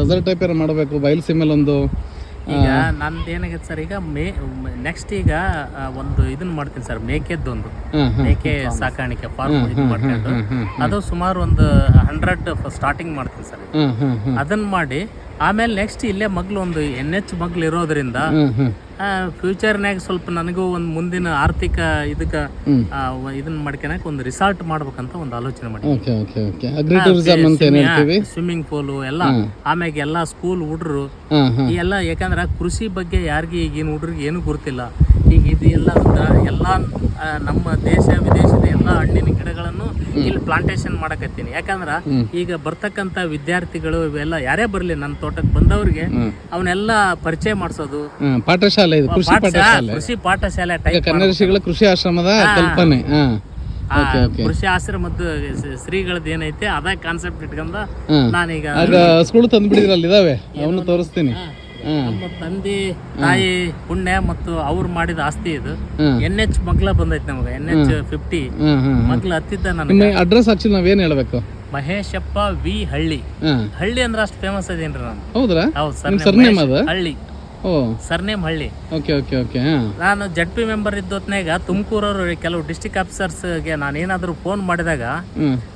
Resort type ಏನಾರು ಮಾಡಬೇಕು ಬಯಲುಸೀಮೆಯಲ್ಲಿ ಒಂದು. ಈಗ ನಂದು ಏನಾಗೈತೆ ಸರ್, ಈಗ ನೆಕ್ಸ್ಟ್ ಈಗ ಒಂದು ಇದನ್ನ ಮಾಡ್ತೀನಿ ಸರ್, ಮೇಕೆದ್ದೊಂದು ಮೇಕೆ ಸಾಕಾಣಿಕೆ ಫಾರ್ಮ್ ಇದು ಮಾಡ್ಕೊಂಡು ಅದು ಸುಮಾರು ಒಂದು 100 ಸ್ಟಾರ್ಟಿಂಗ್ ಮಾಡ್ತೀನಿ ಸರ್. ಅದನ್ನ ಮಾಡಿ ಆಮೇಲೆ ನೆಕ್ಸ್ಟ್ ಇಲ್ಲೇ ಮಗ್ಳು ಒಂದು NH ಮಗ್ಳು ಇರೋದ್ರಿಂದ ಫ್ಯೂಚರ್ನಾಗ ಸ್ವಲ್ಪ ನನಗೂ ಒಂದು ಮುಂದಿನ ಆರ್ಥಿಕ ಇದಕ್ಕೆ ಇದನ್ನ ಮಾಡ್ಕೊಳಕ್ ಒಂದು ರಿಸಾರ್ಟ್ ಮಾಡ್ಬೇಕಂತ ಒಂದು ಆಲೋಚನೆ ಮಾಡಿ. ಸ್ವಿಮ್ಮಿಂಗ್ ಪೂಲು ಎಲ್ಲ, ಆಮ್ಯಾಗ ಎಲ್ಲ ಸ್ಕೂಲ್ ಹುಡ್ರು ಈ ಎಲ್ಲ, ಯಾಕಂದ್ರೆ ಕೃಷಿ ಬಗ್ಗೆ ಯಾರಿಗೆ ಈಗಿನ ಹುಡ್ರಿಗೆ ಏನು ಗುರುತಿಲ್ಲ. ಈಗ ಇದು ಎಲ್ಲ ನಮ್ಮ ದೇಶ ವಿದೇಶದ ಎಲ್ಲ ಹಣ್ಣಿನ ಗಿಡಗಳನ್ನು ಇಲ್ಲಿ ಪ್ಲಾಂಟೇಶನ್ ಮಾಡಕತ್ತೀನಿ. ಯಾಕಂದ್ರ ಈಗ ಬರ್ತಕ್ಕಂತ ವಿದ್ಯಾರ್ಥಿಗಳು ಇವೆಲ್ಲ ಯಾರೇ ಬರ್ಲಿ ನನ್ನ ತೋಟಕ್ಕೆ ಬಂದವ್ರಿಗೆ ಅವನ್ನೆಲ್ಲ ಪರಿಚಯ ಮಾಡಿಸೋದು. ಪಾಠಶಾಲೆ, ಕೃಷಿ ಪಾಠಶಾಲೆ ಟೈಪ್, ಕನ್ನಡ ಶ್ರೀಗಳ ಕೃಷಿ ಆಶ್ರಮದ ಕಲ್ಪನೆ. ಕೃಷಿ ಆಶ್ರಮದ ಶ್ರೀಗಳದ್ದು ಏನೈತೆ ಅದ ಕಾನ್ಸೆಪ್ಟ್ ಇಟ್ಕೊಂಡ ನಾನೀಗ ಸ್ಕೂಲ್ ತಂದ್ಬಿಡಿದ್ರಲ್ಲಿ ಇದಾವೆ, ಅವನು ತೋರಿಸ್ತೀನಿ. ನಮ್ಮ ತಂದೆ ತಾಯಿ ಪುಣ್ಯ ಮತ್ತು ಅವ್ರು ಮಾಡಿದ ಆಸ್ತಿ ಇದು. NH ಮಗ್ಲ ಬಂದೈತಿ ನಮಗೆ, NH 50 ಮಗ್ಲ ಹತ್ತಿದ್ದ. ನನಗೆ ಅಡ್ರೆಸ್ ಆಕ್ಚುಲಿ ನಾವೇನ್ ಹೇಳ್ಬೇಕು, ಮಹೇಶಪ್ಪ ವಿ ಹಳ್ಳಿ. ಹಳ್ಳಿ ಅಂದ್ರೆ ಅಷ್ಟು ಫೇಮಸ್ ಅದೇನ್ರಿ ನಾನು. ಹೌದ್ರಾ? ಹೌದು ಸರ್, ಹಳ್ಳಿ ಸರ್ನೇಮ್ ಹಳ್ಳಿ. ನಾನು ZP ಮೆಂಬರ್ ಇದ್ದೊತ್ನಾಗ ತುಮಕೂರವ್ರು ಕೆಲವು ಡಿಸ್ಟಿಕ್ ಆಫೀಸರ್ಸ್ಗೆ ನಾನು ಏನಾದ್ರು ಫೋನ್ ಮಾಡಿದಾಗ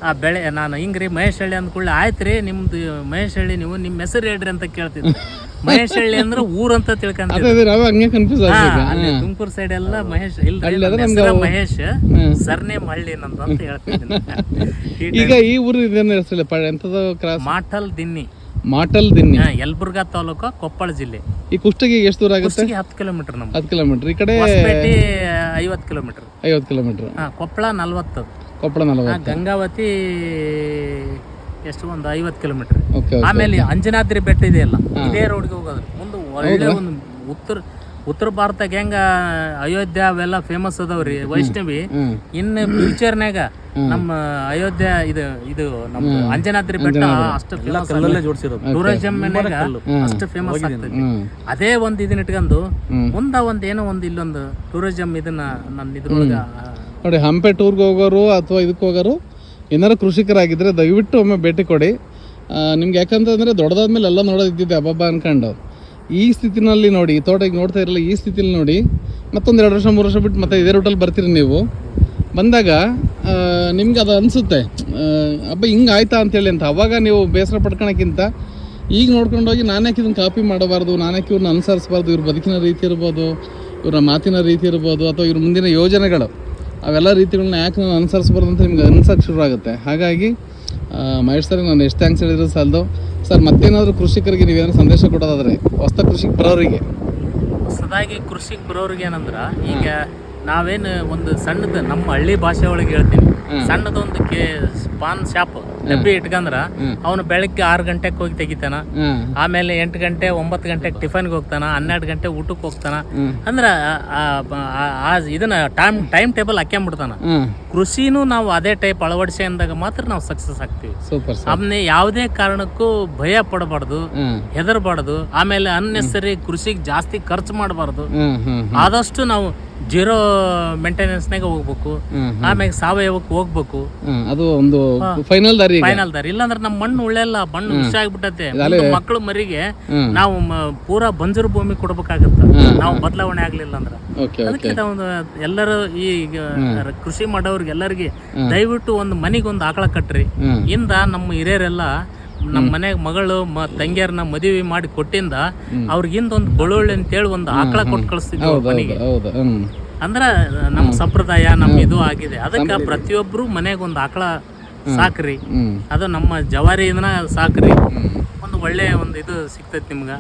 ಆ ಬೆಳೆ ನಾನು ಹಿಂಗ್ರಿ ಮಹೇಶ್ ಹಳ್ಳಿ ಅಂದ್ಕೊಳ್ಳಿ, ಆಯ್ತ್ರಿ ನಿಮ್ದು ಮಹೇಶ್ ಹಳ್ಳಿ, ನೀವು ನಿಮ್ಮ ಹೆಸರು ಹೇಳ್ರಿ ಅಂತ ಕೇಳ್ತಿದ್ದೆ. ಮಹೇಶ್ ಹಳ್ಳಿ ಅಂದ್ರೆ ಊರಂತ ತಿಳ್ಕೊಂತಿದ್ದೆ. ತುಮಕೂರು ಸೈಡ್ ಎಲ್ಲ ಮಹೇಶ್ ಇಲ್ಲ, ಮಹೇಶ್ ಸರ್ನೇಮ್ ಹಳ್ಳಿ ನಂದು ಅಂತ ಹೇಳ್ತಿದ್ದೀನಿ. ಈಗ ಈ ಊರು ಮಾಟಲ್ ದಿನ್ನಿ, ಯಲಬುರ್ಗಾ ತಾಲೂಕು, ಕೊಪ್ಪಳ ಜಿಲ್ಲೆ. ಈ ಕುಷ್ಟಗಿಗೆ ಎಷ್ಟು ದೂರ ಆಗುತ್ತೆ? 10 ಕಿಲೋಮೀಟರ್. 10 ಕಿಲೋಮೀಟರ್. ಈ ಕಡೆ 50 ಕಿಲೋಮೀಟರ್. 50 ಕಿಲೋಮೀಟರ್. ಕೊಪ್ಪಳ 40. ಕೊಪ್ಪಳ 40. ಗಂಗಾವತಿ ಎಷ್ಟು ಒಂದು 50 ಕಿಲೋಮೀಟರ್. ಆಮೇಲೆ ಅಂಜನಾದ್ರಿ ಬೆಟ್ಟ ಇದೆಯಲ್ಲ, ಇದೇ ರೋಡ್ಗೆ ಹೋಗೋದು. ಮುಂದೆ ಒಳ್ಳೆ ಒಂದು ಉತ್ತರ ಭಾರತಕ್ಕೆ ಹೆಂಗ ಅಯೋಧ್ಯ ಅವೆಲ್ಲ ಫೇಮಸ್ ಅದಾವ್ರಿ ವೈಷ್ಣವಿ, ಇನ್ನು ಫ್ಯೂಚರ್ನಾಗ ನಮ್ಮ ಅಯೋಧ್ಯ ಇದು ನಮ್ಮ ಅಂಜನಾದ್ರಿ ಬೆಟ್ಟ ಅಷ್ಟು ಟೂರಿಸಂ ಅಷ್ಟು ಫೇಮಸ್ ಆಗ್ತೈತಿ. ಅದೇ ಒಂದು ಇದನ್ನ ಇಟ್ಕೊಂಡು ಮುಂದ ಏನೋ ಒಂದು ಇಲ್ಲೊಂದು ಟೂರಿಸಂ ಇದನ್ನ ನನ್ನ ಇದ್ರೊಳಗ ನೋಡಿ. ಹಂಪೆ ಟೂರ್ಗೆ ಹೋಗೋರು ಅಥವಾ ಇದಕ್ಕೆ ಹೋಗೋರು ಏನಾರು ಕೃಷಿಕರಾಗಿದ್ರೆ ದಯವಿಟ್ಟು ಒಮ್ಮೆ ಭೇಟಿ ಕೊಡಿ ನಿಮ್ಗೆ. ಯಾಕಂತಂದ್ರೆ ದೊಡ್ಡದಾದ್ಮೇಲೆ ಎಲ್ಲ ನೋಡೋದಿದ್ದಿದ್ದೆ ಹಬ್ಬ ಅನ್ಕೊಂಡು ಈ ಸ್ಥಿತಿನಲ್ಲಿ ನೋಡಿ, ಈ ತೋಟ ಈಗ ನೋಡ್ತಾ ಇರಲ್ಲ ಈ ಸ್ಥಿತಿಲಿ ನೋಡಿ, ಮತ್ತೊಂದು 2 ವರ್ಷ 3 ವರ್ಷ ಬಿಟ್ಟು ಮತ್ತೆ ಇದೇ ರೂಟಲ್ಲಿ ಬರ್ತೀರಿ ನೀವು. ಬಂದಾಗ ನಿಮ್ಗೆ ಅದು ಅನಿಸುತ್ತೆ ಹಬ್ಬ ಹಿಂಗೆ ಆಯ್ತಾ ಅಂತೇಳಿ ಅಂತ. ಅವಾಗ ನೀವು ಬೇಸರ ಪಡ್ಕೊಳಕ್ಕಿಂತ ಈಗ ನೋಡ್ಕೊಂಡೋಗಿ ನಾನ್ಯಾಕೆ ಇದನ್ನು ಕಾಪಿ ಮಾಡಬಾರ್ದು, ನಾನ್ಯಾಕೆ ಇವ್ರನ್ನ ಅನುಸರಿಸಬಾರ್ದು, ಇವ್ರ ಬದುಕಿನ ರೀತಿ ಇರ್ಬೋದು, ಇವ್ರ ಮಾತಿನ ರೀತಿ ಇರ್ಬೋದು, ಅಥವಾ ಇವ್ರ ಮುಂದಿನ ಯೋಜನೆಗಳು ಅವೆಲ್ಲ ರೀತಿಗಳನ್ನ ಯಾಕೆ ನಾವು ಅನುಸರಿಸ್ಬಾರ್ದು ಅಂತ ನಿಮ್ಗೆ ಅನ್ಸೋಕ್ಕೆ ಶುರು ಆಗುತ್ತೆ. ಹಾಗಾಗಿ ಮಹೇಶ್ ಸರ್ ನಾನು ಎಷ್ಟು ಥ್ಯಾಂಕ್ಸ್ ಹೇಳಿದ್ರು ಸಾಲದು ಸರ್. ಮತ್ತೇನಾದರೂ ಕೃಷಿಕರಿಗೆ ನೀವೇನಾದ್ರು ಸಂದೇಶ ಕೊಡೋದಾದ್ರೆ ಹೊಸ ಕೃಷಿಗೆ ಬರೋರಿಗೆ, ಹೊಸದಾಗಿ ಕೃಷಿಗೆ ಬರೋರಿಗೆ ಏನಂದ್ರ, ಈಗ ನಾವೇನು ಒಂದು ಸಣ್ಣದ ನಮ್ಮ ಹಳ್ಳಿ ಭಾಷೆ ಒಳಗೆ ಹೇಳ್ತೀನಿ, ಸಣ್ಣದೊಂದು ಪಾನ್ ಶಾಪ್ ಡಬ್ಬಿ ಇಟ್ಕಂದ್ರ ಅವನು ಬೆಳಗ್ಗೆ 6 ಗಂಟೆಗೆ ಹೋಗಿ ತೆಗಿತಾನ, ಆಮೇಲೆ 8 ಗಂಟೆ 9 ಗಂಟೆಗೆ ಟಿಫನ್ಗೆ ಹೋಗ್ತಾನ, 12 ಗಂಟೆ ಊಟಕ್ಕೆ ಹೋಗ್ತಾನ. ಅಂದ್ರ ಇದನ್ನ ಟೈಮ್ ಟೇಬಲ್ ಹಾಕ್ಯಾಂಬಿಡ್ತಾನ. ಕೃಷಿನೂ ನಾವು ಅದೇ ಟೈಪ್ ಅಳವಡಿಸಿ ಅಂದಾಗ ಮಾತ್ರ ನಾವು ಸಕ್ಸಸ್ ಆಗ್ತೀವಿ. ಆಮೇಲೆ ಯಾವುದೇ ಕಾರಣಕ್ಕೂ ಭಯ ಪಡಬಾರ್ದು, ಹೆದರಬಾರ್ದು. ಆಮೇಲೆ ಅನ್ನೆಸರಿ ಕೃಷಿಗೆ ಜಾಸ್ತಿ ಖರ್ಚು ಮಾಡಬಾರ್ದು. ಆದಷ್ಟು ನಾವು ಜೀರೋ ಮೇಂಟೆನೆನ್ಸ್ನಾಗ ಹೋಗ್ಬೇಕು, ಆಮೇಲೆ ಸಾವಯವಕ್ಕೆ ಹೋಗ್ಬೇಕು. ಅದು ಒಂದು ಫೈನಲ್ ದಾರಿ. ಇಲ್ಲಾಂದ್ರೆ ನಮ್ಮ ಮಣ್ಣು ಉಳ್ಳೆಲ್ಲ, ಮಣ್ಣು ವಿಷ ಆಗ್ಬಿಟ್ಟತೆ. ಮಕ್ಕಳು ಮರಿಗೆ ನಾವು ಪೂರಾ ಬಂಜರು ಭೂಮಿ ಕೊಡ್ಬೇಕಾಗತ್ತ, ನಾವು ಬದಲಾವಣೆ ಆಗ್ಲಿಲ್ಲ ಅಂದ್ರೆ. ಅದಕ್ಕೆ ನಾವು ಎಲ್ಲರೂ ಈ ಕೃಷಿ ಮಾಡೋರ್ಗೆ ಎಲ್ಲರಿಗೆ ದಯವಿಟ್ಟು ಒಂದು ಮನೆಗೊಂದು ಆಕಳ ಕಟ್ರಿ. ಇಂದ ನಮ್ಮ ಹಿರಿಯರೆಲ್ಲ ನಮ್ಮ ಮನೆಗೆ ಮಗಳು ತಂಗಿಯರನ್ನ ಮದುವೆ ಮಾಡಿ ಕೊಟ್ಟಿಂದ ಅವ್ರಿಗಿಂದ ಒಂದು ಬಳುವಳಿ ಅಂತೇಳಿ ಒಂದು ಆಕಳ ಕೊಟ್ಟು ಕಳಿಸ್ತಿದ್ವಿ ಮನೆಗೆ. ಅಂದ್ರ ನಮ್ಮ ಸಂಪ್ರದಾಯ ನಮ್ಮ ಇದು ಆಗಿದೆ. ಅದಕ್ಕೆ ಪ್ರತಿಯೊಬ್ರು ಮನೆಗೆ ಒಂದು ಆಕಳ ಸಾಕ್ರಿ, ಅದು ನಮ್ಮ ಜವಾರಿ ಇದನ್ನ ಸಾಕ್ರಿ. ಒಂದು ಒಳ್ಳೆ ಒಂದು ಇದು ಸಿಗ್ತೈತಿ ನಿಮ್ಗ.